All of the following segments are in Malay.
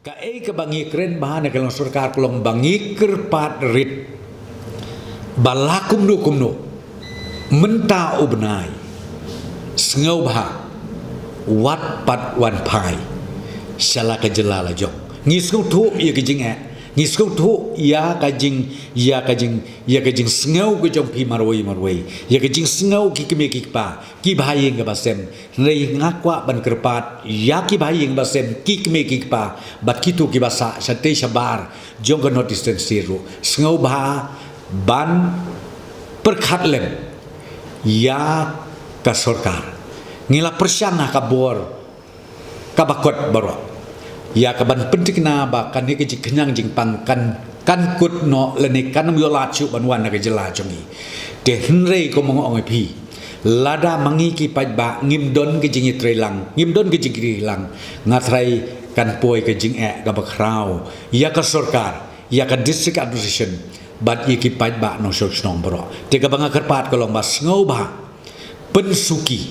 Ka bangi keren bahan kalau surkar kolong bangi kerpat rit balakum kumno menta ubnai sengau bah wat pat wan pai shala ka jelala jong ngisku thu ya kejing ngisku thu ya kajing sengau ke jong pi marwai ya kajing sengau ki keme ki pa ki bahayeng ka basem rei ngakwa ban kerpat ya ki bahayeng basem ki keme ki pa bat kitu ki basa sate shabar jong ka notice ten siru sengau bah ban perkhat lem ya ka sarkar ngila persyana ka bor ka bakot baro ya kaban penting na ba kan ni ke kenyang jing pang kan kut no leni kan yo la chu ban wan na ke jela jongi de henre ko mong ong pi lada mangi ki paj ba ngim don ke jing trelang ngim don ke jing lang ngatrai kan poi ke jing ka ba krau ya ka sarkar ya ka district administration bat ye ki paj ba no sok snong bro te ka banga kerpat kolong bas ngau ba pensuki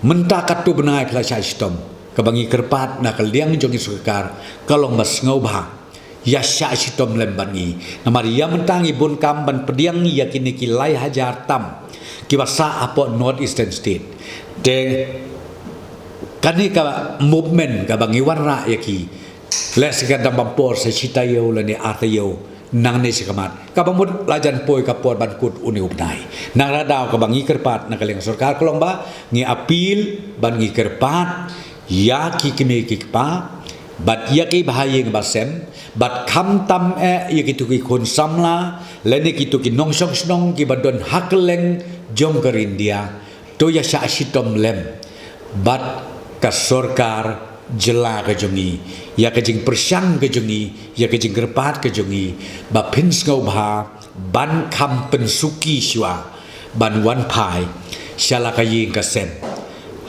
mentakat tu benai pelasai sistem kabangi kerpat na kaliang jongi sarkar kalong bas ngau ba ya sya sistem lembangi namari ya mentangi bun kam ban pediang ya kini ki lai hajar tam ki basa apo north eastern state de kani ka movement kabangi warra ya ki les ka dampor sa citayo lani artayo nang ne sikamat kabamut lajan poi kapor ban kut uni upnai nang radau kabangi kerpat na kaliang sarkar kolong ba ngi apil ban ngi kerpat ya ki kime ki pa bat ya ki bahayeng basem bat kham tam ya ki tu ki khon samla lene ki tu ki nong song snong ki badon hakleng jong ker India to ya sha sitom lem bat ka sarkar jela ke jongi ya ke jing persyang ke jongi ya ke jing kerpat ke jongi ba pins ngau bha ban kham pensuki shwa ban wan pai shala ka yin ka sem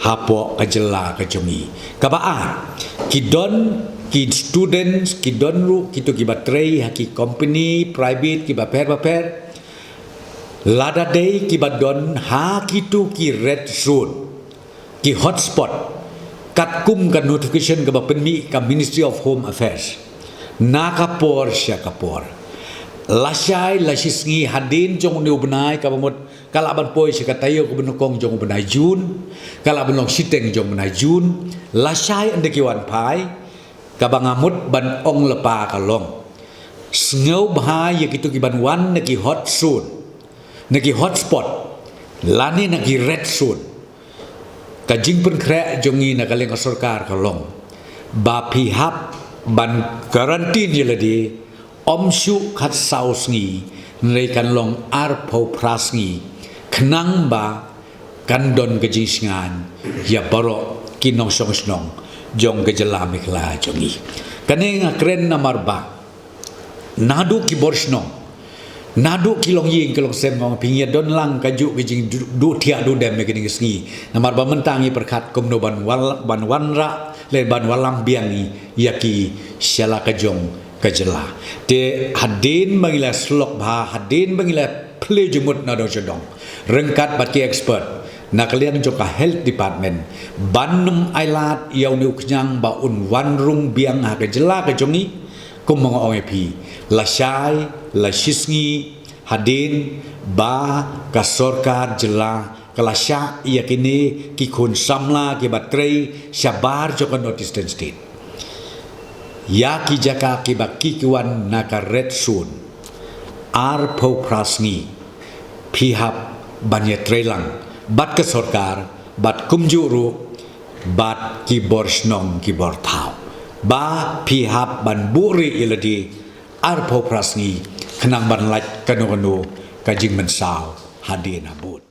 hapo ka jela ka jongi ka ba ki don ki students ki don ru ki to ki batrei ha ki company private ki ba per lada day ki ba don ha ki tu ki red zone ki hotspot kat kum kan notification ka ba penmi ka Ministry of Home Affairs na kapor sya kapor lasai lasisngi hadin jong ni ubnai ka bamot kala ban poi sya katayo ko benokong jong ubnai jun kala benong siteng jong ubnai jun lasai ande ki wan pai ka bangamut ban ong lepa ka long sngau bhai ya kitu ki ban wan na ki hot zone na ki hotspot lani na ki red zone kajing pun kre jongi na kaleng sarkar kalong ba pihap ban karantin yeladi omshu khat sausngi nrei kan long ar phau prasngi khnang ba kan don kajing singan ya baro kinong song snong jong gejala mikla jongi kaneng kren namar ba nadu ki borsnong nadu kilong ying kilong sem ngong pingya don lang kaju kejing du tia du dem megini ngi namar ba mentangi perkat kumno ban wanra le ban walam biangi yaki syala kajong kajela te hadin mangila slok bha hadin mangila ple jumut na do jodong rengkat baki expert na kalian joka health department banum ailat yau ni uknyang ba un wanrung biang ha kajela kajongi kumong OEP lasai lasisngi hadin ba ka sarkar jela kalasya yakini ki khun samla ki batrei shabar joko notice ten state ya ki jaka ki bakki kiwan naka red sun ar phau prasngi phihap banye trelang bat ka sarkar bat kumjuru bat ki borsnong ki borthau ba pihap ban buri iladi ar phau prasngi khnang ban laj kanu kajing mensau hadin abu